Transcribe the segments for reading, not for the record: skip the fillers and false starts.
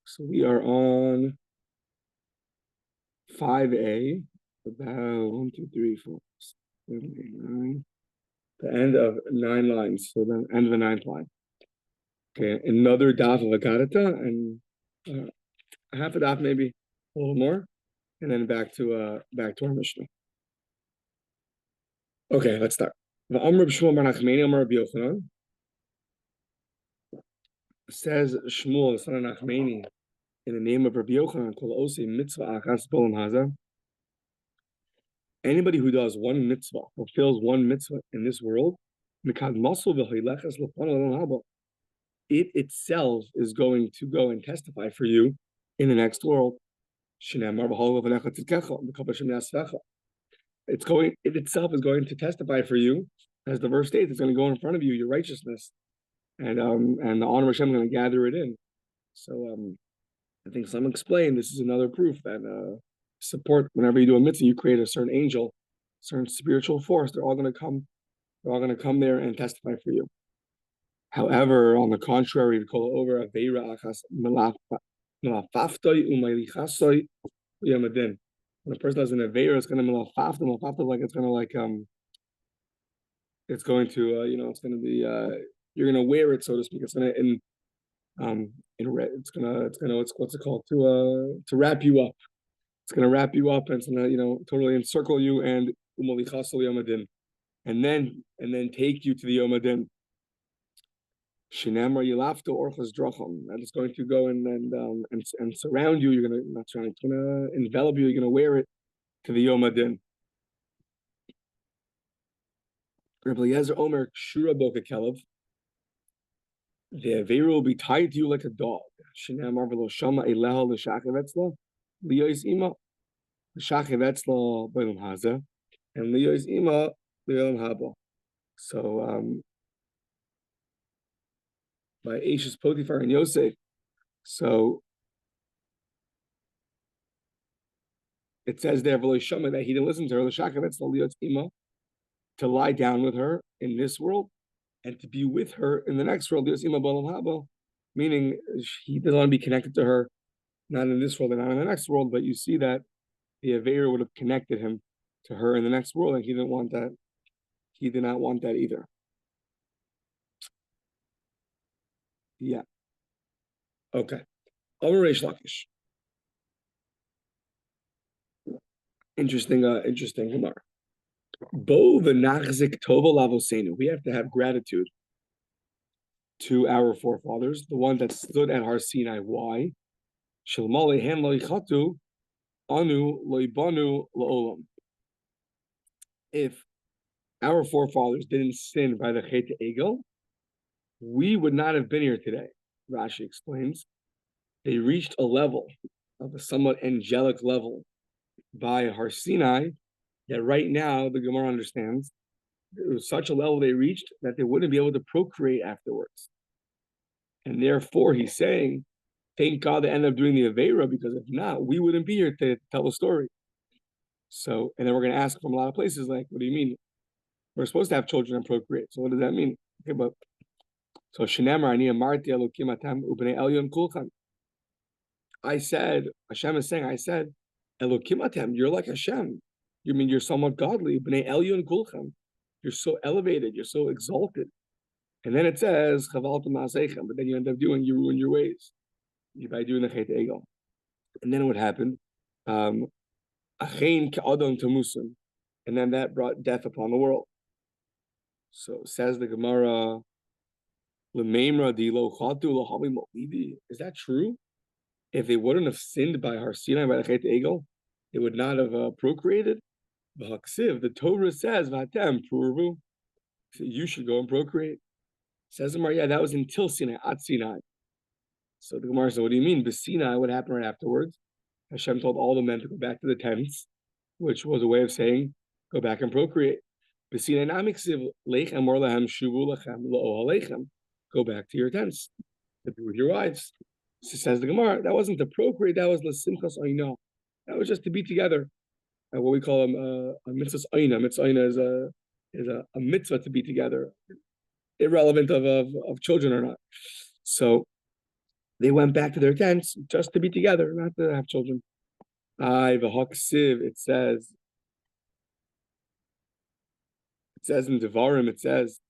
So we are on 5A, about 1, 2, 3, 4, 7, 8, 9. The end of 9 lines, so the end of the 9th line. Okay, another daf of Agadata, and half a daf, maybe a little more, and then back to our Mishnah. Okay, let's start. Says Shmuel, the son of Nachmani, in the name of Rabbi Yochanan, anybody who does one mitzvah, fulfills one mitzvah in this world, it itself is going to go and testify for you in the next world. It itself is going to testify for you, as the verse states. It's going to go in front of you, your righteousness, and the honor of Hashem is going to gather it in. So I think some explain this is another proof that support, whenever you do a mitzvah, you create a certain angel, certain spiritual force. They're all going to come there and testify for you. However, on the contrary, we call it over aveira achas melafaftoi umaylichasoy yamadin. When a person does an aveira, it's going to melafafta. Melafafta, like it's going to it's going to it's going to be you're going to wear it, so to speak. It's going to what's it called, to wrap you up. It's going to wrap you up, and it's going to totally encircle you and umalichasol yamadin, and then take you to the yomadin. Shinamar yilafto orchas dracham. That is going to go and surround you. You're going to it's going to envelop you. You're going to wear it to the yomadin. Rabbi Eliezer Omer Shura Boka Kelev. The aveira will be tied to you like a dog. Shinamar v'lo shama eleha l'shachevetzla liyois ima l'shachevetzla b'olam haza and liyois ima b'olam haba. So by Ashes Potiphar and Yosef. So it says there v'lo shama that he didn't listen to her l'shachevetzla liyois ima, to lie down with her in this world and to be with her in the next world, meaning he doesn't want to be connected to her, not in this world and not in the next world, but you see that the aveira would have connected him to her in the next world, and he didn't want that. He did not want that either. Yeah. Okay. Interesting Gemara. We have to have gratitude to our forefathers, the one that stood at Har Sinai. Why? If our forefathers didn't sin by the Chet Egel, we would not have been here today. Rashi explains. They reached a level of a somewhat angelic level by Har Sinai that right now the Gemara understands it was such a level they reached that they wouldn't be able to procreate afterwards. And therefore, he's saying, thank God they ended up doing the aveira, because if not, we wouldn't be here to tell the story. So, and then we're going to ask from a lot of places, like, what do you mean? We're supposed to have children and procreate. So what does that mean? Okay, but so Shinamar ani amarti elokim atam ubnei elyon kulchan. I said, Hashem is saying, I said, elokim atam, you're like Hashem. You mean you're somewhat godly. Bnei elyon kulchan. You're so elevated. You're so exalted. And then it says, chavaltum ma'aseichem, but then you end up you ruin your ways by doing the Chet Egel. And then what happened? Achein ka'adam tamusim. And then that brought death upon the world. So says the Gemara, L'meimra di lo chatu lo havi mo'idi. Is that true? If they wouldn't have sinned by Har Sinai, by the Chet Egel, they would not have procreated. The Torah says, Vatem purvu. So you should go and procreate. Says the Gemara, yeah, that was until Sinai, at Sinai. So the Gemara says, what do you mean? B'Sinai, what happened right afterwards? Hashem told all the men to go back to the tents, which was a way of saying, go back and procreate. B'Sinai namiksiv leichem or lehem shuvu lechem lo'oh lechem. Go back to your tents to be with your wives. So says the Gemara, that wasn't to procreate, that was l'simchas oino. That was just to be together. And what we call a mitzvah oina. Mitzvah oina is a mitzvah to be together, irrelevant of children or not. So they went back to their tents just to be together, not to have children. It says in Devarim, it says,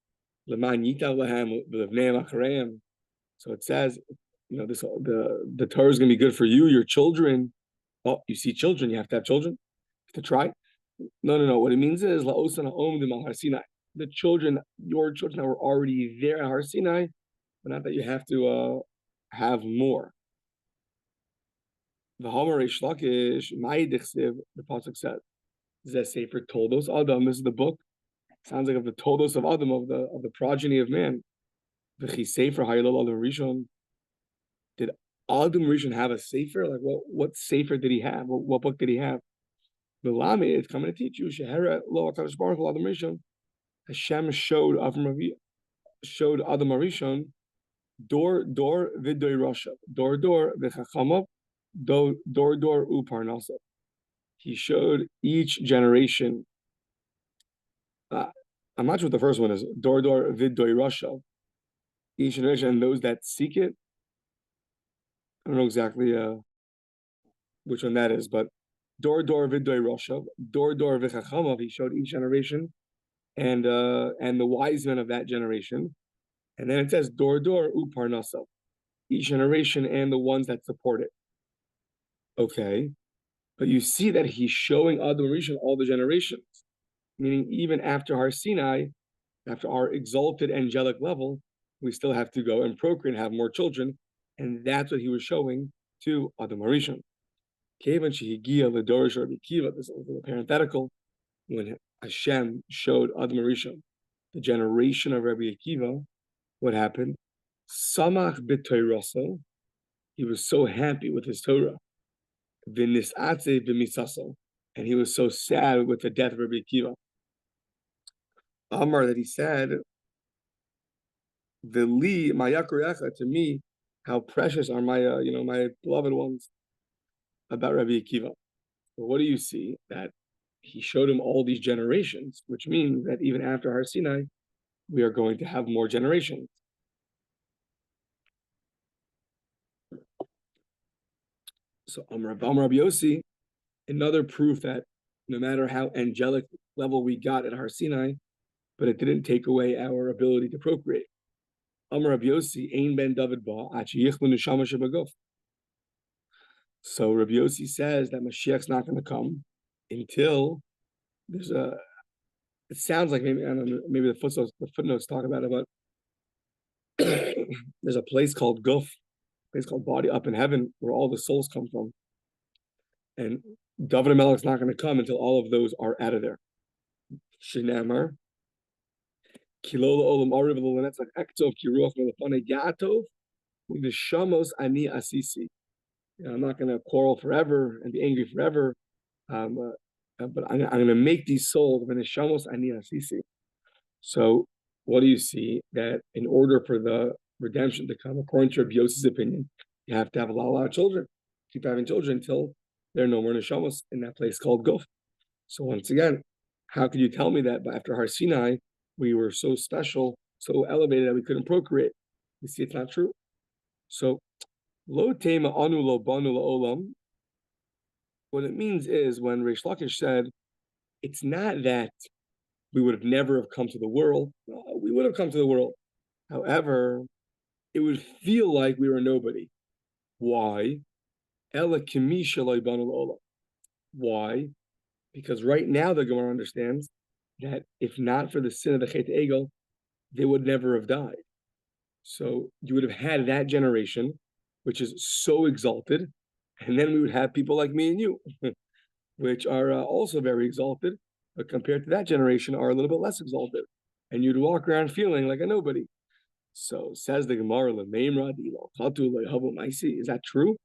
so it says, this the Torah is going to be good for you, your children. Oh, you see children, you have to have children to try. No. What it means is the children, your children that were already there at Har Sinai, but not that you have to have more. The pasuk says, "Zeh Sefer Toldos Adam." This is the book. Sounds like of the Toldos of Adam, of the progeny of man. The Sefer Hayilol Adam Rishon. Did Adam Rishon have a sefer? Like what sefer did he have? What book did he have? The Lami is coming to teach you. Shehera Lo HaKadosh Baruch Hu Adam Rishon. Hashem showed Adam Rishon Dor Vidoy Rasha Dor V'Chachamav Dor Uparnasa. He showed each generation. I'm not sure what the first one is. Dor Vidoy Rasha. Each generation and those that seek it. I don't know exactly which one that is, but Dor Vidoy Rasha, Dor V'Chachamav. He showed each generation and the wise men of that generation. And then it says Dor Uparnasa. Each generation and the ones that support it. Okay. But you see that he's showing Adam Rishon all the generations, meaning even after Har Sinai, after our exalted angelic level, we still have to go and procreate and have more children, and that's what he was showing to Adam Rishon. Kevan shehigia l'dorish Rabbi Akiva. This is a parenthetical. When Hashem showed Adam Rishon the generation of Rabbi Akiva, what happened? Samach b'toiraso. He was so happy with his Torah. V'nisatze b'misaso, and he was so sad with the death of Rabbi Akiva. Amar, that he said, "V'li mayakurecha," to me, how precious are my my beloved ones, about Rabbi Akiva. But what do you see? That he showed him all these generations, which means that even after Har Sinai, we are going to have more generations. So Amar Rabbi Yossi, another proof that no matter how angelic level we got at Har Sinai, but it didn't take away our ability to procreate. Amar Rabbi Yossi, Ein Ben David Ba, Achi Yichlu Neshama Shebagof. So Rabbi Yossi says that Mashiach's not going to come until there's a. It sounds like maybe, I don't know, maybe the footnotes talk about it, but there's a place called Guf, a place called body up in heaven, where all the souls come from. And David Melech's not going to come until all of those are out of there. Shinamar. Kilola olam ariv l'lenetzach ektov kiruach melefane yatov u'neshamos ani asisi. I'm not going to quarrel forever and be angry forever, but I'm going to make these souls v'neshamos ani asisi. So, what do you see? That in order for the redemption to come, according to Rabbi Yossi's opinion, you have to have a lot of children. Keep having children until there are no more neshamos in that place called Gof. So once again, how could you tell me that after Har Sinai we were so special, so elevated that we couldn't procreate? You see, it's not true. So, lo tema anu lo banu lo olam. What it means is when Reish Lakish said, it's not that we would have never have come to the world. No, we would have come to the world. However, it would feel like we were nobody. Why? Ela kimisha lo banu lo olam. Why? Because right now the Gemara understands that if not for the sin of the Chet Egel, they would never have died. So you would have had that generation, which is so exalted, and then we would have people like me and you, which are also very exalted, but compared to that generation are a little bit less exalted. And you'd walk around feeling like a nobody. So says the Gemara, is that true?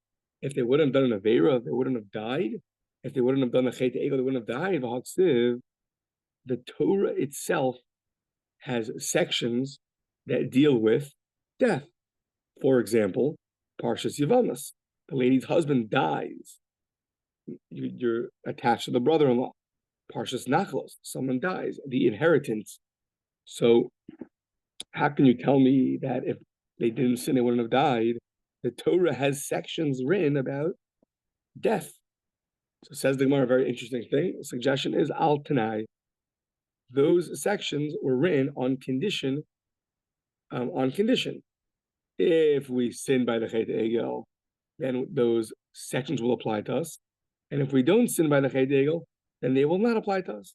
If they wouldn't have done an Aveira, they wouldn't have died. If they wouldn't have done the Chet Egel, they wouldn't have died. The Torah itself has sections that deal with death. For example, Parshas Yavamas, the lady's husband dies. You're attached to the brother-in-law. Parshas Nachlos, someone dies, the inheritance. So how can you tell me that if they didn't sin, they wouldn't have died? the Torah has sections written about death. So says the Gemara, a very interesting thing. The suggestion is al tanai. Those sections were written on condition. If we sin by the Chet Egel, then those sections will apply to us. And if we don't sin by the Chet Egel, then they will not apply to us.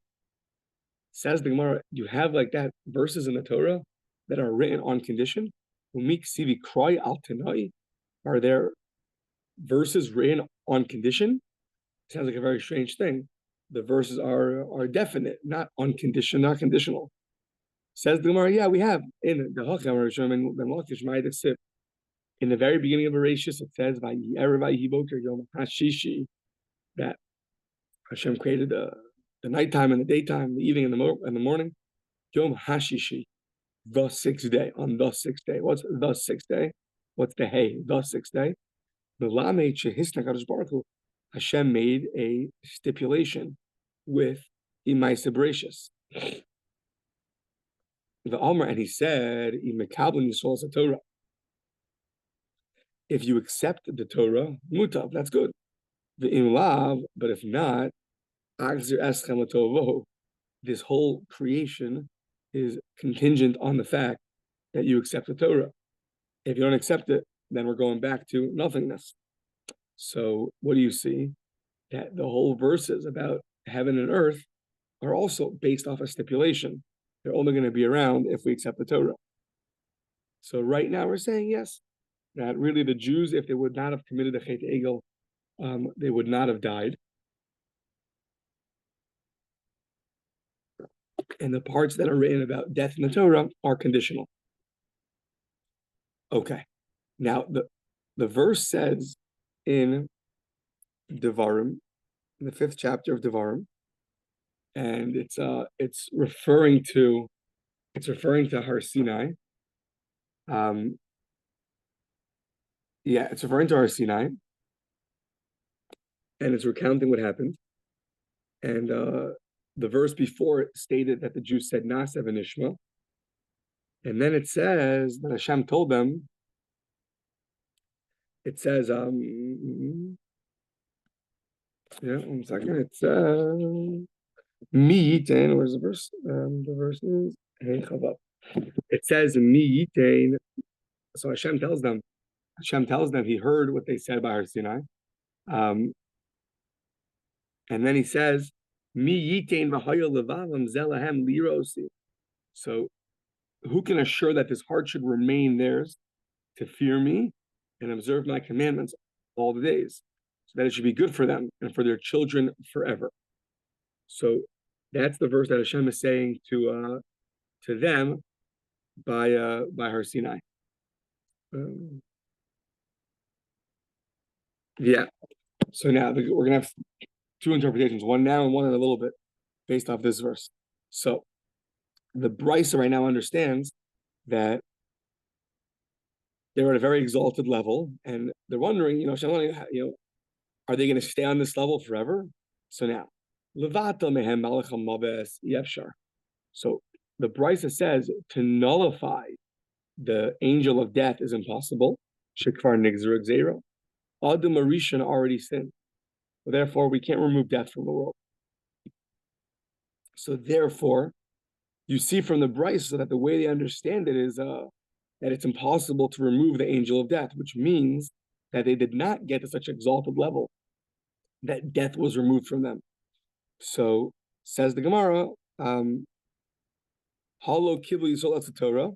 Says the Gemara, you have like that verses in the Torah that are written on condition. Are there verses written on condition? Sounds like a very strange thing. The verses are definite, not on condition, not conditional. Says the Gemara, yeah, we have in the in the very beginning of Bereshis, it says that Hashem created the nighttime and the daytime, the evening and the morning. Yom Hashishi, the sixth day, on the sixth day. What's the sixth day? What's the hay? The sixth day. Hashem made a stipulation with Imaisa Bereshis. The Omer, and he said, if you accept the Torah, mutav, that's good. The imlav, but if not, this whole creation is contingent on the fact that you accept the Torah. If you don't accept it, then we're going back to nothingness. So what do you see? That the whole verses about heaven and earth are also based off a stipulation. They're only going to be around if we accept the Torah. So right now we're saying yes, that really the Jews, if they would not have committed the Chet Egel, they would not have died. And the parts that are written about death in the Torah are conditional. Okay. Now the verse says in Devarim, in the 5th chapter of Devarim, and it's referring to Har Sinai. It's referring to Har Sinai, and it's recounting what happened. And the verse before it stated that the Jews said Nasev and Ishma, and then it says that Hashem told them. It says, one second. It says, Mi yitain. Where's the verse? The verse is Hey Chavav. It says Mi yitain. So Hashem tells them he heard what they said by Har Sinai, and then he says Mi yitain v'haya levavam zelahem lirosi. So who can assure that this heart should remain theirs to fear me and observe my commandments all the days, so that it should be good for them and for their children forever. So that's the verse that Hashem is saying to them by Har Sinai. So now we're gonna have two interpretations, one now and one in a little bit, based off this verse. So the Brisa right now understands that they're at a very exalted level, and they're wondering, are they going to stay on this level forever? So now, so the Brisa says to nullify the angel of death is impossible. Shekvar nigzer gzeira. Adam Arishan already sinned. So therefore, we can't remove death from the world. So therefore, you see from the Brisa that the way they understand it is that it's impossible to remove the angel of death, which means that they did not get to such exalted level that death was removed from them. So says the Gemara, Halo Kibli Yisrael, that's the Torah.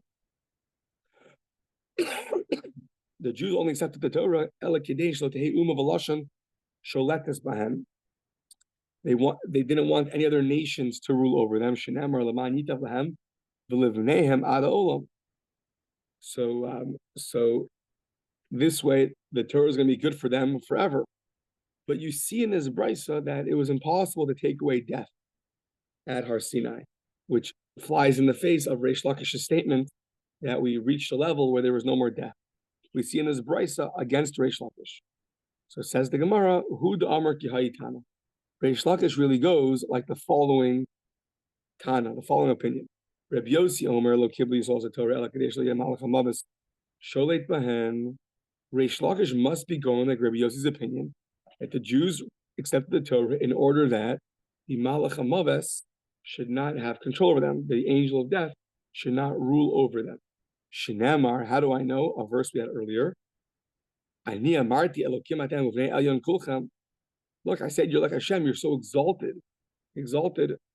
The Jews only accepted the Torah. They didn't want any other nations to rule over them. So this way, the Torah is going to be good for them forever. But you see in this Brisa that it was impossible to take away death at Har Sinai, which flies in the face of Reish Lakish's statement that we reached a level where there was no more death. We see in this Brisa against Reish Lakish. So it says the Gemara, Hud Amar Ki Tana. Reish Lakish really goes like the following Tana, the following opinion. Reb Yossi Omer lo kibli yisrael Torah ela kadesh lo yamalach hamavis sholet bahen Reish Lakish must be going like Rabbi Yossi's opinion that the Jews accepted the Torah in order that the Malach HaMaves should not have control over them. The angel of death should not rule over them. Shinamar, how do I know? A verse we had earlier. Look, I said you're like Hashem, you're so exalted,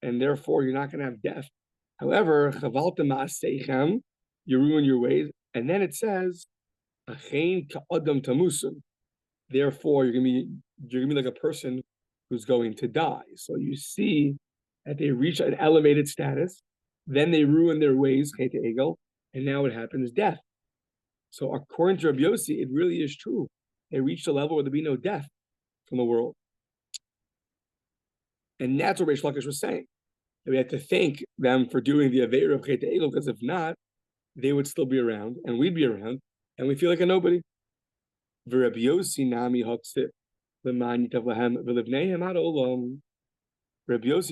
and therefore you're not going to have death. However, you ruin your ways. And then it says, therefore you're gonna be like a person who's going to die. So you see that they reach an elevated status, then they ruin their ways, and now what happens? Death. So according to Rabbi Yossi, it really is true. They reached a level where there'll be no death from the world. And that's what Reish Lakish was saying. That we had to thank them for doing the Aveira of Chet Egel, because if not, they would still be around, and we'd be around, and we feel like a nobody. Rabbi Yossi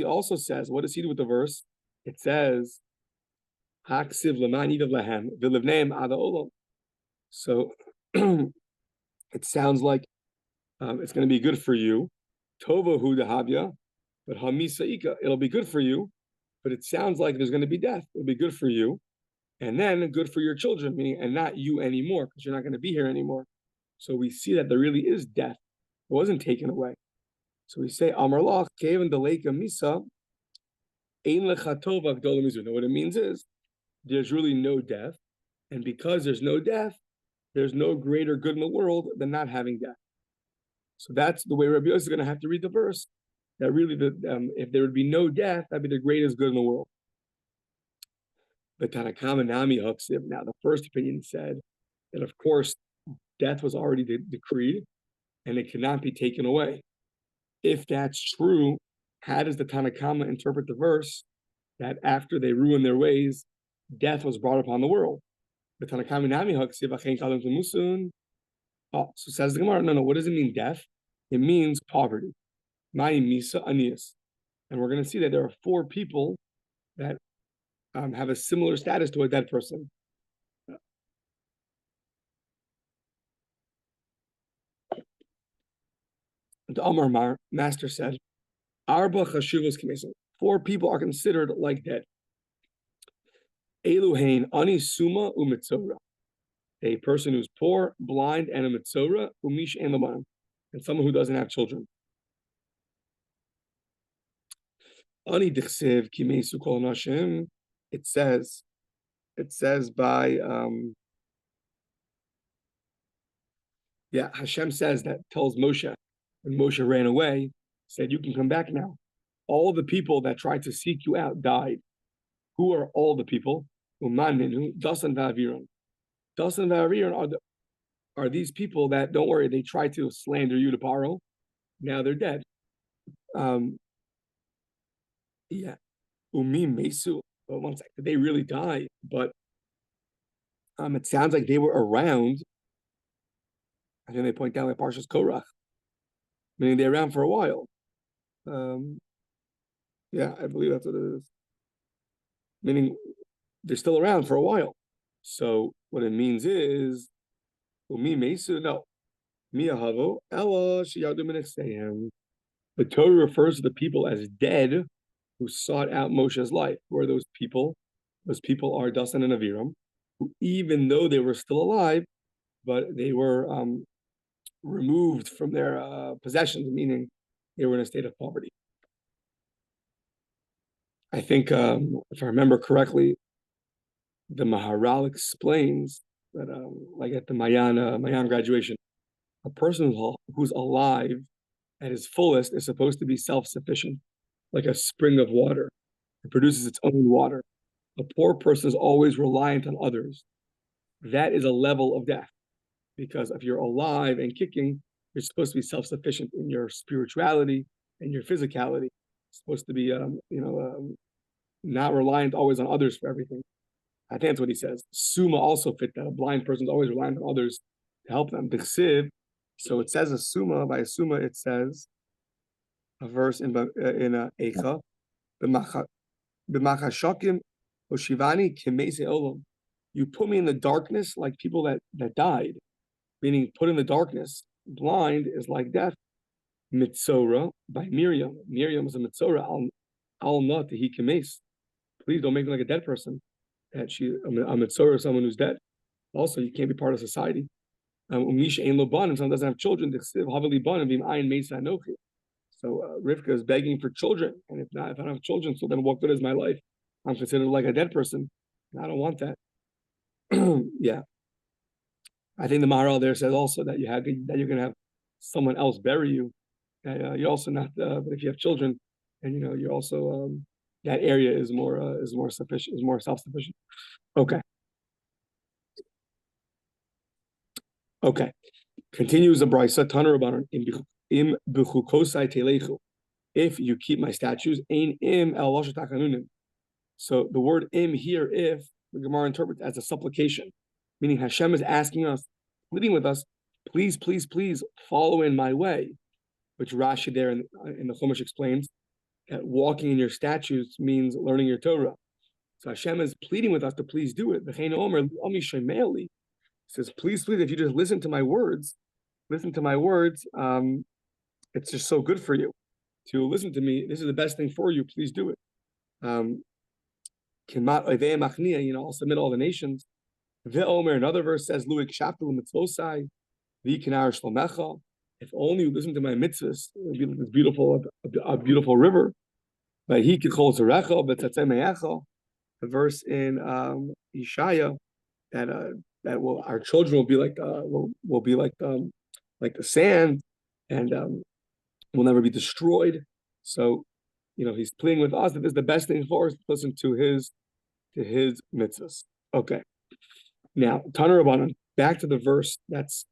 also says, what does he do with the verse? It says, so it sounds like it's going to be good for you. Tovahu dahavya, but hamisaika, it'll be good for you, but it sounds like there's going to be death. It'll be good for you, and then good for your children, meaning, and not you anymore, because you're not going to be here anymore. So we see that there really is death. It wasn't taken away. So we say, Amar lach, kevan deleka misa, ein lecha tova gdola mizu. Now what it means is, there's really no death, and because there's no death, there's no greater good in the world than not having death. So that's the way Rabbi Yossi is going to have to read the verse, that really, if there would be no death, that'd be the greatest good in the world. But Tanakama Nami Huksiv, now the first opinion said that, of course, death was already decreed, and it cannot be taken away. If that's true, how does the Tanakama interpret the verse that after they ruined their ways, death was brought upon the world? The Tanakama Nami Huksiv, Achen Kalim Musun. Oh, so says the Gemara, no, what does it mean, death? It means poverty. Mai Misa Anias. And we're going to see that there are 4 people that have a similar status to a dead person. The Amar Master said, Arba Chashuvos Kimesim. 4 people are considered like dead. Eluhain Ani Suma Umitzora. A person who's poor, blind, and a mitzora, umish and laban, and someone who doesn't have children. Ani dichsev kimesu kol nashim. It says by Hashem says that, tells Moshe when Moshe ran away, said, you can come back now. All the people that tried to seek you out died. Who are all the people? Umaninu, Dasan Vaviron. Dasan and Vaviron are these people that, don't worry, they tried to slander you to Paro. Now they're dead. Umi Mesu. But one second, did they really die? But it sounds like they were around. I think they point down like Parshas Korach, meaning they're around for a while. I believe that's what it is. Meaning they're still around for a while. So what it means is, Umi Mesu, no. Miyahavo, Ella, Shiyadu Minexehem. The Torah refers to the people as dead who sought out Moshe's life. Who are those people? Those people are Dasan and Aviram, who even though they were still alive, but they were removed from their possessions, meaning they were in a state of poverty. I think, if I remember correctly, the Maharal explains that, like at the Mayan graduation, a person who's alive at his fullest is supposed to be self-sufficient, like a spring of water. It produces its own water. A poor person is always reliant on others. That is a level of death, because if you're alive and kicking, you're supposed to be self-sufficient in your spirituality and your physicality. You're supposed to be, not reliant always on others for everything. I think that's what he says. Suma also fit that. A blind person is always reliant on others to help them. So it says a suma. By a suma, it says a verse in Eicha. B'machashakim oshivani kimese olam. You put me in the darkness like people that died. meaning put in the darkness, blind, is like death. Mitzora by Miriam. Miriam is a Mitzora. Al not he kames. Please don't make me like a dead person. That she a Mitzora, someone who's dead. Also, you can't be part of society. Umisha ain't lo banim. Someone doesn't have children. So Rivka is begging for children, and if I don't have children, so then what good is my life? I'm considered like a dead person. I don't want that. Yeah, I think the Maharal there says also that you're going to have someone else bury you. You're also not, but if you have children, and you're also that area is more sufficient, is more self-sufficient. Okay. Continues the Brisa Taner Rabbanan im b'chukosai telechu. If you keep my statutes, ein im el lashon takanunim. So the word im here, if the Gemara interprets as a supplication, meaning Hashem is asking us, pleading with us, please, please, please follow in my way. Which Rashi there in the Chumash explains that walking in your statutes means learning your Torah. So Hashem is pleading with us to please do it. He says, please, if you just listen to my words, it's just so good for you to listen to me. This is the best thing for you. Please do it. I'll submit all the nations. Another verse says, if only you listen to my mitzvahs, it would be this a beautiful river. But he could call the verse in Yeshaya that our children will be like the sand, and will never be destroyed. So, he's pleading with us that this is the best thing for us to listen to his mitzvahs. Okay. Now, Taner Rabbanan, back to the verse that's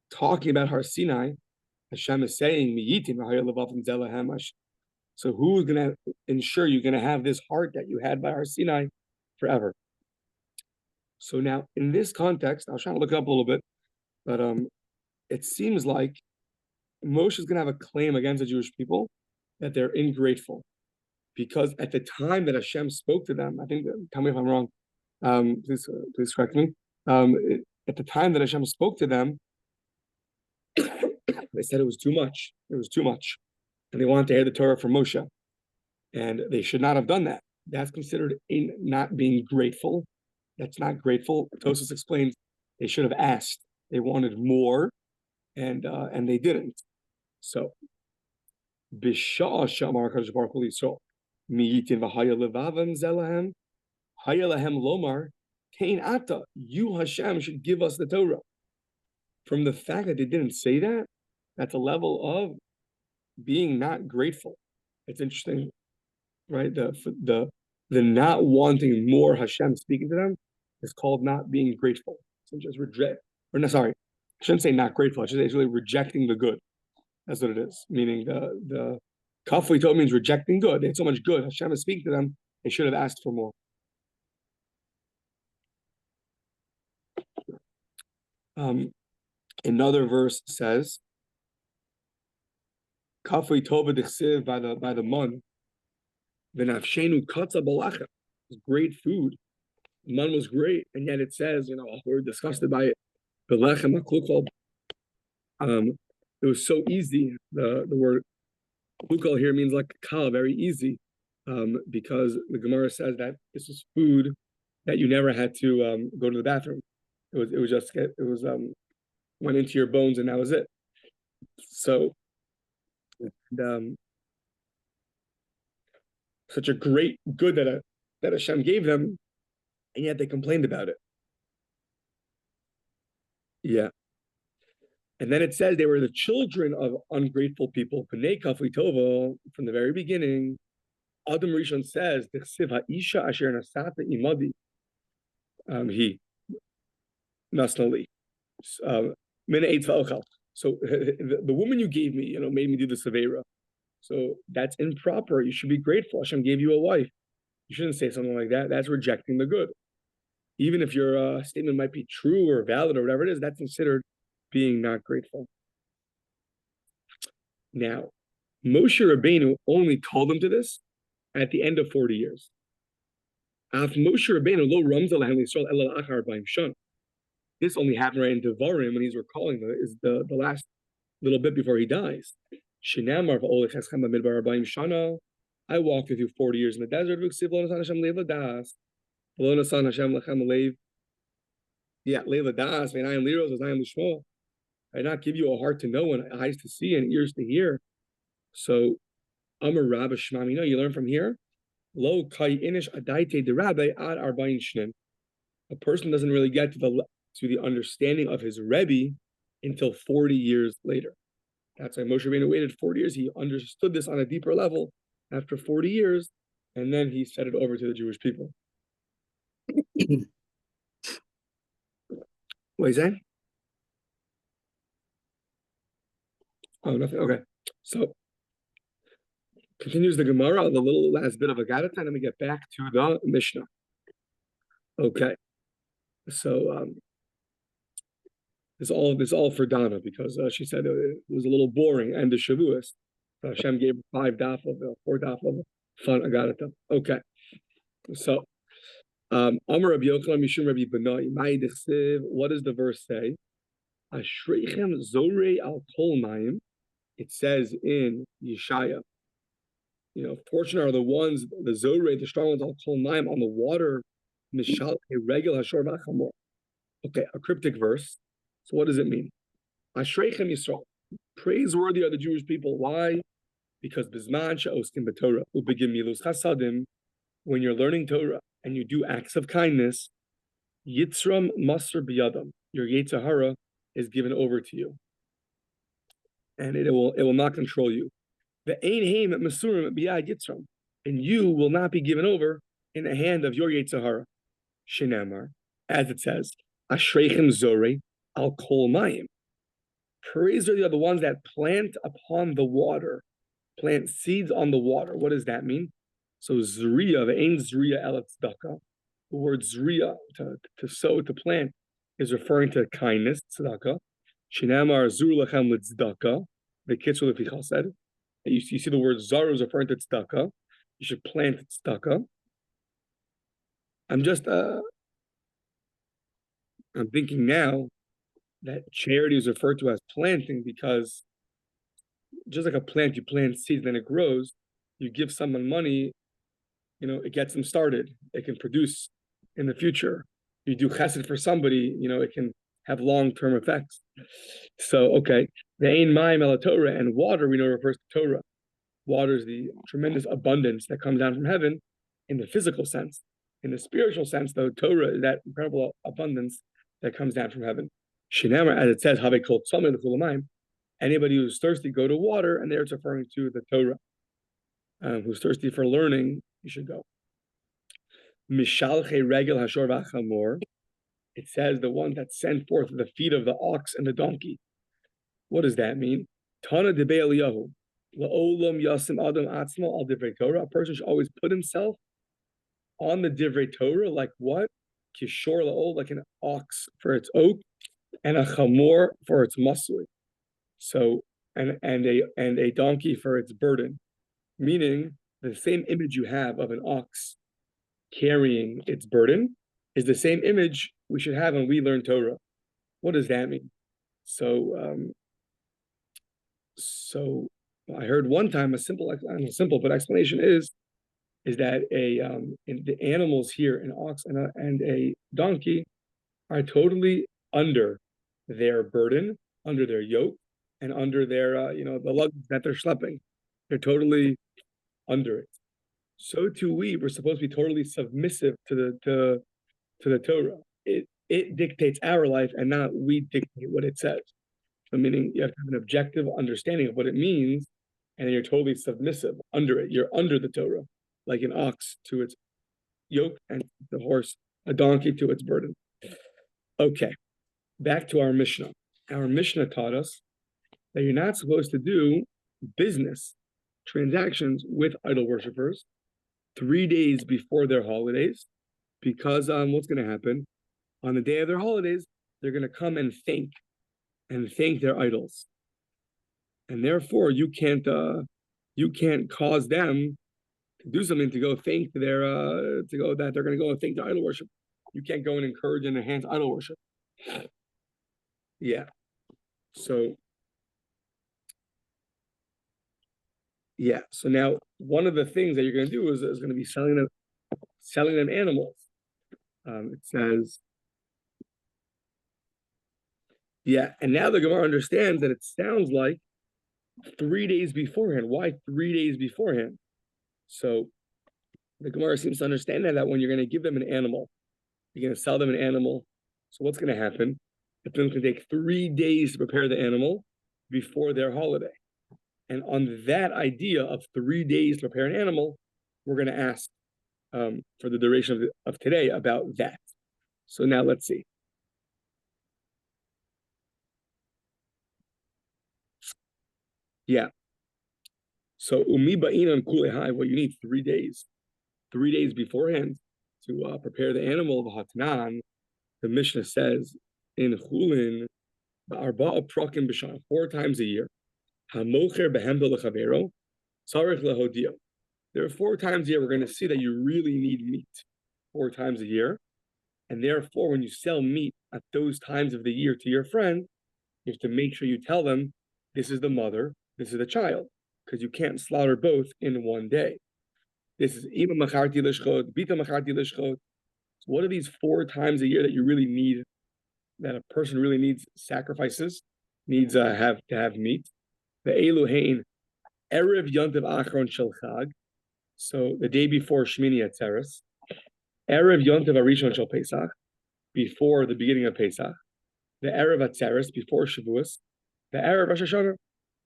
talking about Har Sinai. Hashem is saying, so who's going to ensure you're going to have this heart that you had by Har Sinai forever? So now, in this context, I was trying to look it up a little bit, but it seems like Moshe is going to have a claim against the Jewish people that they're ingrateful, because at the time that Hashem spoke to them, I think, tell me if I'm wrong, please correct me. At the time that Hashem spoke to them, they said it was too much. It was too much, and they wanted to hear the Torah from Moshe, and they should not have done that. That's considered not being grateful. That's not grateful. Tosfos explains they should have asked. They wanted more, and they didn't. So, Bishah Shamar Kadosh Baruch Hu Yisrael miyitin v'haya levavam zelahem haya lahem lomar tein ata. You Hashem should give us the Torah. From the fact that they didn't say that, that's a level of being not grateful. It's interesting, right? The not wanting more Hashem speaking to them is called not being grateful. So just reject, or no, sorry, I shouldn't say not grateful. I should say it's really rejecting the good. That's what it is. Meaning the kafli Torah means rejecting good. They had so much good. Hashem is speaking to them. They should have asked for more. Another verse says, "Kafli Tova Dechsiv by the mun, v'nafshenu katza balacha." It's great food. Man was great, and yet it says, we're disgusted by it. Belechem haklukol. It was so easy. The word klukol here means like kal, very easy, because the Gemara says that this is food that you never had to go to the bathroom. It was went into your bones, and that was it. So, such a great good that Hashem gave them, and yet they complained about it. Yeah. And then it says they were the children of ungrateful people. From the very beginning, Adam Rishon says, he nasnali. So the woman you gave me, made me do the Savera. So that's improper. You should be grateful. Hashem gave you a wife. You shouldn't say something like that. That's rejecting the good. Even if your statement might be true or valid or whatever it is, that's considered being not grateful. Now, Moshe Rabbeinu only told them to this at the end of 40 years. Af Moshe Rabbeinu lo ramza lahem l'Yisrael ela achar 40 shana. This only happened right in Devarim when he's recalling the last little bit before he dies. I walked with you 40 years in the desert. Yeah, Leila Das, I am Liros, I am Lishmo. I not give you a heart to know and eyes to see and ears to hear. So, Amar Rabba Shmam, you learn from here. Lo kai inish adaite de Rabbi ad arbain shnim. A person doesn't really get to the understanding of his Rebbe until 40 years later. That's why Moshe Rabbeinu waited 40 years. He understood this on a deeper level after 40 years, and then he said it over to the Jewish people. What is that? Oh, nothing. Okay. So, continues the Gemara, the little last bit of Agadata, and then we get back to the Mishnah. Okay. So, this all for Donna because she said it was a little boring and the Shavuot. Hashem gave her 4 daf of fun Agadata. Okay. So, Amar Rabbi Yochanan Mishum Rabbi Benai, Mai Dichsiv, what does the verse say? Ashreichem Zorei al Kol Mayim. It says in Yeshaya, fortunate are the ones, the Zorei, the strong ones, al Kol Mayim, on the water, Mishal Regel Hashor V'Achamor. Okay, a cryptic verse. So what does it mean? Ashreichem Yisrael. Praiseworthy are the Jewish people. Why? Because Bizman She'oskim B'Torah, Ubegim Milus Chasadim, when you're learning Torah, and you do acts of kindness, Yitzram Masr Biyadam, your Yetzer Hara is given over to you, and it will not control you. The Ein Heim Masurim Biyad Yitzram, and you will not be given over in the hand of your Yetzer Hara. Shinamar, as it says, Ashreichem Zorei al Kol Mayim. Praiseworthy are the ones that plant upon the water, plant seeds on the water. What does that mean? So zriya, the ain zriya el tzedakah. The word zriya, to sow, to plant, is referring to kindness, tzedakah. Shinamar zur lechem l'tzedakah. The kitzur lefichal said. You see the word zar is referring to tzedakah. You should plant tzedakah. I'm thinking now that charity is referred to as planting because just like a plant, you plant seeds, then it grows. You give someone money, it gets them started. It can produce in the future. You do chesed for somebody, it can have long-term effects. So, okay, the ein mayim el Torah, and water we know refers to Torah. Water is the tremendous abundance that comes down from heaven in the physical sense. In the spiritual sense, though, Torah is that incredible abundance that comes down from heaven. Shinamar, as it says, have called tzamei l'chulamayim. Anybody who's thirsty, go to water, and there it's referring to the Torah. Who's thirsty for learning, you should go. Mishalche regel hashor v'achamor. It says the one that sent forth the feet of the ox and the donkey. What does that mean? Tana de Be'eliyahu. La'olam yasim adam atzmo al divrei Torah. A person should always put himself on the divrei Torah, like what? Kishor la'ol, like an ox for its oak, and a chamor for its muscle. So, and a donkey for its burden. Meaning, the same image you have of an ox carrying its burden is the same image we should have when we learn Torah. What does that mean? So I heard one time a simple but explanation is that the animals here, an ox and a donkey, are totally under their burden, under their yoke, and under their the luggage that they're schlepping. They're totally under it. So too we're supposed to be totally submissive to the Torah. It dictates our life and not we dictate what it says. So meaning you have to have an objective understanding of what it means, and then you're totally submissive under it. You're under the Torah, like an ox to its yoke and the horse, a donkey to its burden. Okay, back to our Mishnah. Our Mishnah taught us that you're not supposed to do business transactions with idol worshippers 3 days before their holidays, because what's going to happen on the day of their holidays? They're going to come and thank their idols, and therefore you can't cause them to do something to go thank their that they're going to go and thank their idol worship. You can't go and encourage and enhance idol worship. Yeah. So, yeah. So now one of the things that you're going to do is going to be selling them animals. It says, yeah. And now the Gemara understands that it sounds like 3 days beforehand. Why 3 days beforehand? So the Gemara seems to understand that when you're going to give them an animal, you're going to sell them an animal. So what's going to happen? It's going to take 3 days to prepare the animal before their holiday. And on that idea of 3 days to prepare an animal, we're going to ask for the duration of today about that. So now let's see. Yeah. So umi ba'inan kulehai, well, you need 3 days. 3 days beforehand to prepare the animal of hatnan. The Mishnah says in Chulin, arba'a prakim b'shana, 4 times a year. Hamocher behemdo lechavero, tzarich lehodio. There are 4 times a year we're going to see that you really need meat. 4 times a year. And therefore, when you sell meat at those times of the year to your friend, you have to make sure you tell them, this is the mother, this is the child, because you can't slaughter both in one day. This is ima macharti lishchot, bita macharti lishchot. What are these 4 times a year that you really need, that a person really needs sacrifices, needs to have meat? The Eluhain, Erev Yontiv Achron Shel Chag, so the day before Shmini Atzeres, Erev Yontiv Arishon Shel Pesach, before the beginning of Pesach, the Erev Atzeres, before Shavuot, the Erev Rosh Hashanah,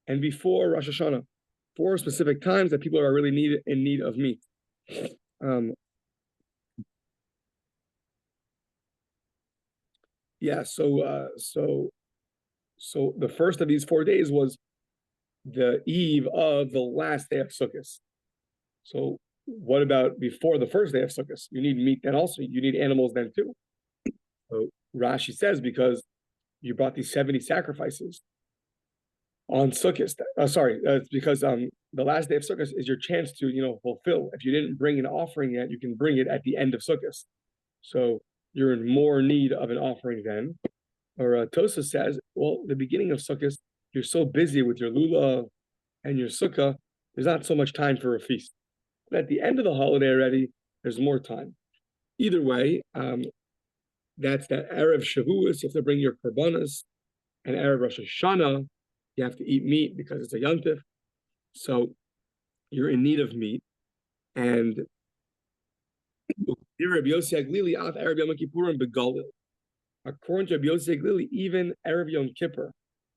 and before Rosh Hashanah. 4 specific times that people are really in need of meat. Yeah, so the first of these 4 days was the eve of the last day of Sukkot. So what about before the first day of Sukkot? You need meat then also. You need animals then too. So Rashi says because you brought these 70 sacrifices on Sukkot. It's because the last day of Sukkot is your chance to fulfill. If you didn't bring an offering yet, you can bring it at the end of Sukkot. So you're in more need of an offering then. Or Tosa says, well, the beginning of Sukkot, you're so busy with your lulav and your sukkah, there's not so much time for a feast. But at the end of the holiday already, there's more time. Either way, that's that Erev Shavuos, you have to bring your korbanos, and Erev Rosh Hashanah, you have to eat meat because it's a yontif. So you're in need of meat. And according to Rabbi Yossi Glili, even Erev Yom Kippur,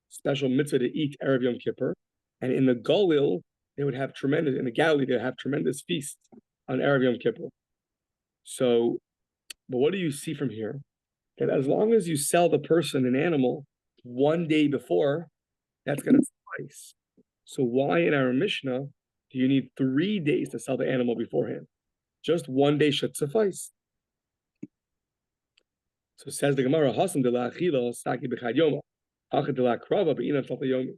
special mitzvah to eat Erev Yom Kippur, and in the Galil, they would have in the Galilee, they would have tremendous feasts on Erev Yom Kippur. So, but what do you see from here? That as long as you sell the person an animal 1 day before, that's going to suffice. So why in our Mishnah do you need 3 days to sell the animal beforehand? Just 1 day should suffice. So says the Gemara, Hasam de la achila saki b'chad yoma, achad de la krava b'ina tzalta yomi.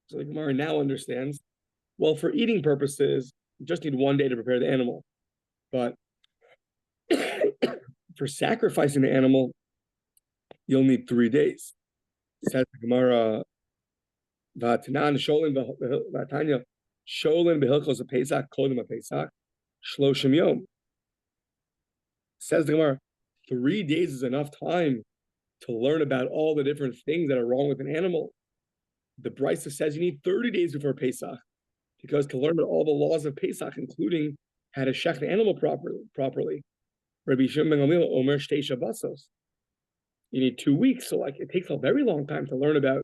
So the Gemara now understands, well, for eating purposes, you just need 1 day to prepare the animal. But for sacrificing the animal, you'll need 3 days. Says the Gemara, V'atanan sholin v'atanya sholin b'hilchos ha'pesach kodim ha'pesach shloshim yom. Says the Gemara, 3 days is enough time to learn about all the different things that are wrong with an animal. The Brisa says you need 30 days before Pesach, because to learn about all the laws of Pesach, including how to shech the animal properly. Rabbi Shimon ben Gamliel Omer Shtei Shabbosos. You need 2 weeks, so it takes a very long time to learn about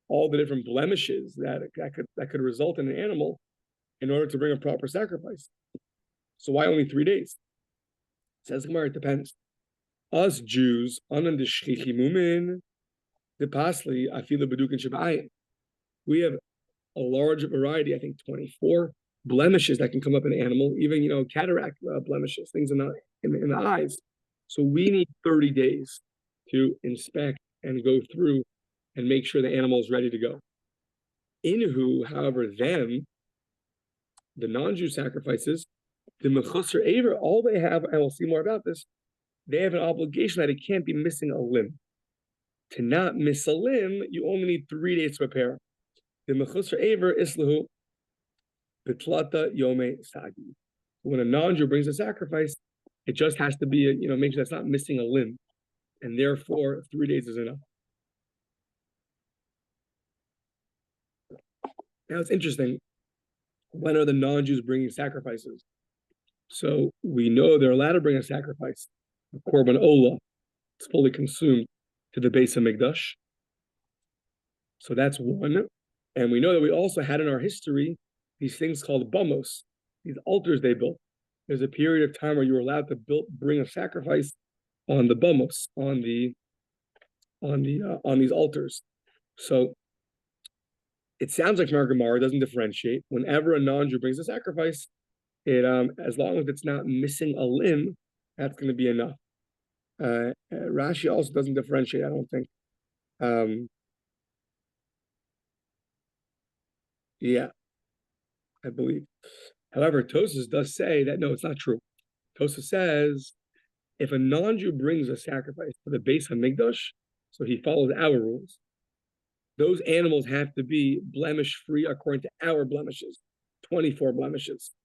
all the different blemishes that could result in an animal in order to bring a proper sacrifice. So why only 3 days? Says Gemara, it depends. Us Jews, anan deshchichimumin, the pasli afilu bedukin shabayin. We have a large variety, I think 24 blemishes that can come up in an animal, even cataract blemishes, things in the eyes. So we need 30 days to inspect and go through and make sure the animal is ready to go. Inhu, however, them, the non-Jew sacrifices, the mechusar aver, all they have, and we'll see more about this, they have an obligation that it can't be missing a limb. To not miss a limb, you only need 3 days to prepare. The mechusar aver islahu bitlata Yomi Sagi. When a non-Jew brings a sacrifice, it just has to be, make sure that's not missing a limb. And therefore, 3 days is enough. Now, it's interesting. When are the non-Jews bringing sacrifices? So we know they're allowed to bring a sacrifice. The Korban Ola, it's fully consumed to the base of Mikdash. So that's one. And we know that we also had in our history these things called bamos, these altars they built. There's a period of time where you were allowed to bring a sacrifice on the bamos, on these altars. So it sounds like Gemara doesn't differentiate. Whenever a non-Jew brings a sacrifice, it as long as it's not missing a limb, that's going to be enough. Rashi also doesn't differentiate, I don't think. Yeah, I believe. However, Tosas does say that no, it's not true. Tosas says if a non-Jew brings a sacrifice for the base of Mikdash, so he follows our rules, those animals have to be blemish-free according to our blemishes, 24 blemishes.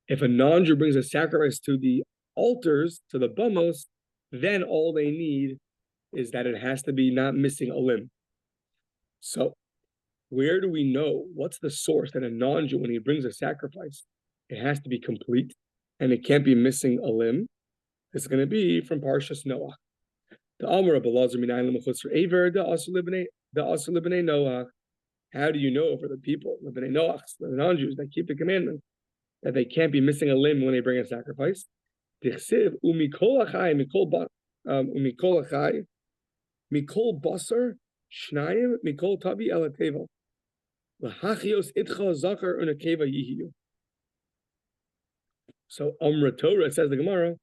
If a non-Jew brings a sacrifice to the altars, to the bamos, then all they need is that it has to be not missing a limb. So where do we know, what's the source that a non-Jew, when he brings a sacrifice, it has to be complete and it can't be missing a limb? It's going to be from Parshas Noah. The Amar of Elazar Minayin L'Mechutzer Aver the Asur L'Bnei Noach. How do you know for the people, the Bnei Noach, the non-Jews that keep the commandment, that they can't be missing a limb when they bring a sacrifice? Tichsiv umikol achai mikol basar shnayim mikol tabi el hateva lahachios itcha zakar unakeva yihiyu. So Amra Torah, says the Gemara,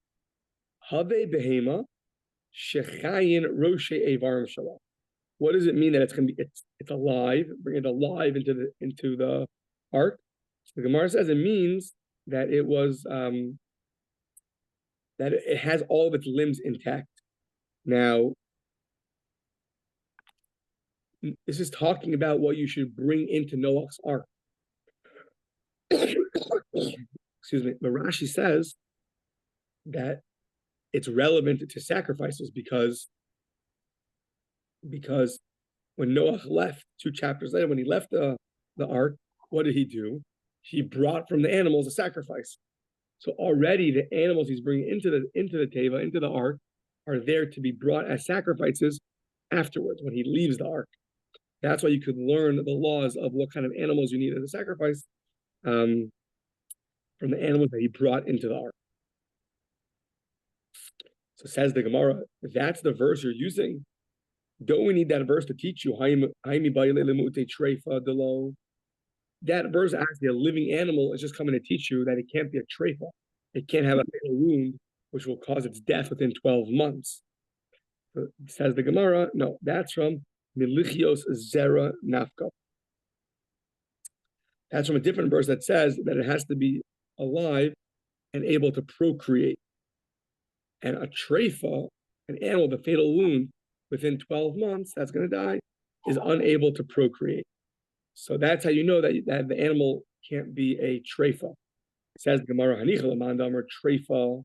have behema shechayin roshe evarim shalom. What does it mean that it's going to be it's alive? Bring it alive into the ark. So the Gemara says it means that it was that it has all of its limbs intact. Now, this is talking about what you should bring into Noah's ark. Excuse me. But Rashi says that it's relevant to sacrifices because when Noah left 2 chapters later, when he left the ark, what did he do? He brought from the animals a sacrifice. So already the animals he's bringing into the teva, into the ark, are there to be brought as sacrifices afterwards when he leaves the ark. That's why you could learn the laws of what kind of animals you need as a sacrifice from the animals that he brought into the ark. So says the Gemara, that's the verse you're using. Don't we need that verse to teach you? That verse actually, a living animal is just coming to teach you that it can't be a treifa. It can't have a fatal wound, which will cause its death within 12 months. So says the Gemara, no, that's from Milichios Zera Nafka. That's from a different verse that says that it has to be alive and able to procreate. And a treifa, an animal with a fatal wound, within 12 months, that's going to die, is unable to procreate. So that's how you know that the animal can't be a treifa. It says the Gemara, Hanicha l'mandamar treifa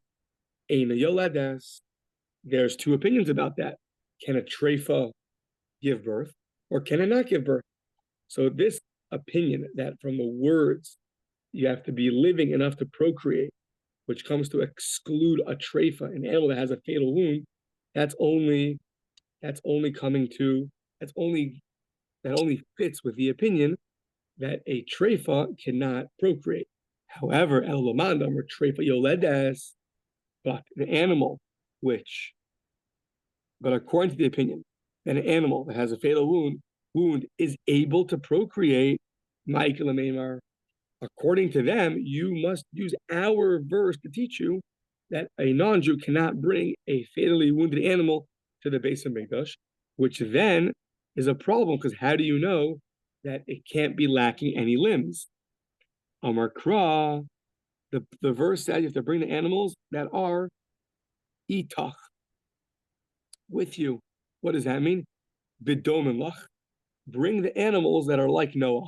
eina yoledes. There's 2 opinions about that. Can a treifa give birth or can it not give birth? So this opinion that from the words you have to be living enough to procreate, which comes to exclude a treifa, an animal that has a fatal wound, that only fits with the opinion that a treifa cannot procreate. However, el lomandam or treifa yoledes, but the animal but according to the opinion that an animal that has a fatal wound is able to procreate, Michael Amemar, according to them, you must use our verse to teach you that a non-Jew cannot bring a fatally wounded animal to the base of Mikdash, which then is a problem, because how do you know that it can't be lacking any limbs? Amar Kra, the verse says you have to bring the animals that are itach, with you. What does that mean? Bidomen lach. Bring the animals that are like Noah.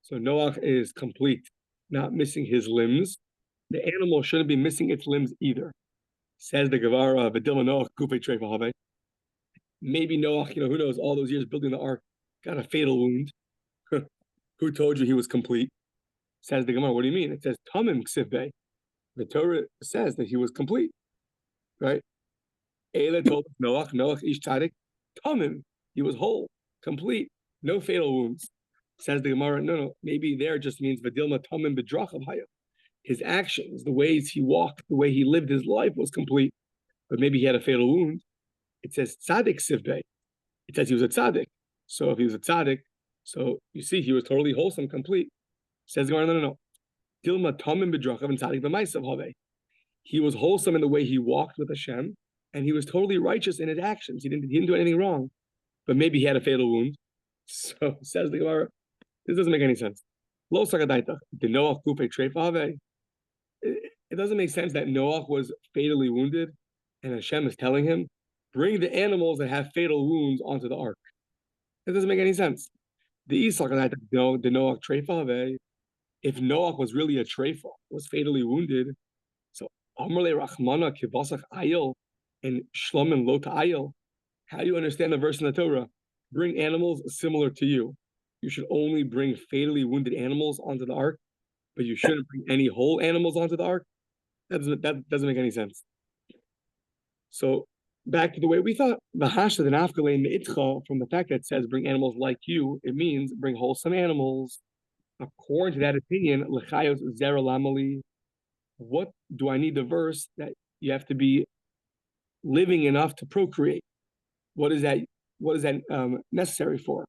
So Noah is complete, not missing his limbs. The animal shouldn't be missing its limbs either. Says the Gemara, V'dilma Noach gufei treifa havei. Maybe Noah, who knows, all those years building the ark, got a fatal wound. Who told you he was complete? Says the Gemara, what do you mean? It says Tamim ksivbei. The Torah says that he was complete, right? Eila told Noah ish tzadik, Tamim. He was whole, complete, no fatal wounds. Says the Gemara, no, maybe there just means V'dilma Tamim b'drachav haya. His actions, the ways he walked, the way he lived his life was complete, but maybe he had a fatal wound. It says tzaddik sivbei. It says he was a tzaddik. So if he was a tzaddik, so you see he was totally wholesome, complete. Says no. Dilma tamim b'drachav and tzaddik b'maisav havei. He was wholesome in the way he walked with Hashem, and he was totally righteous in his actions. He didn't do anything wrong, but maybe he had a fatal wound. So says the Gemara, this doesn't make any sense. Lo sagadaita the Noah kupe treifa havei. It doesn't make sense that Noah was fatally wounded, and Hashem is telling him, bring the animals that have fatal wounds onto the ark. It doesn't make any sense. The Noah treifa, if Noah was really a treifa, was fatally wounded, so Amrle Rachmana kibasach ayil and Shlomin lo ta'ayil. How do you understand the verse in the Torah? Bring animals similar to you. You should only bring fatally wounded animals onto the ark, but you shouldn't bring any whole animals onto the ark. That doesn't make any sense. So back to the way we thought, from the fact that it says bring animals like you, it means bring wholesome animals. According to that opinion, what do I need the verse that you have to be living enough to procreate? What is that necessary for?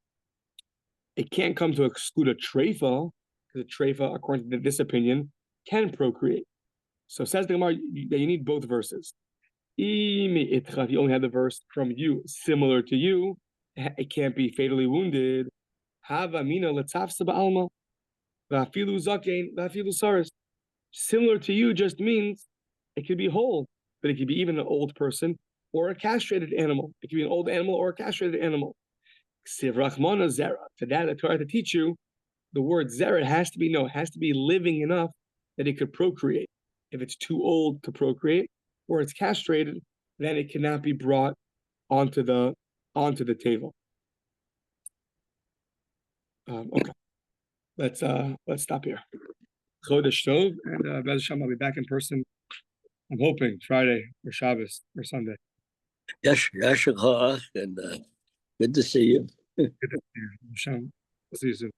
It can't come to exclude a treifa, because a treifa, according to this opinion, can procreate. So says the Gemara that you need both verses. If you only have the verse from you, similar to you, it can't be fatally wounded. Similar to you just means it could be whole, but it could be even an old person or a castrated animal. It could be an old animal or a castrated animal. To that, the Torah to teach you the word zera has to be living enough that it could procreate. If it's too old to procreate or it's castrated, then it cannot be brought onto the table. Okay, let's stop here. Chodesh Tov, and Bez Hashem, I'll be back in person. I'm hoping Friday or Shabbos or Sunday. Yes, and good to see you. Good to see you. Hashem. See you soon.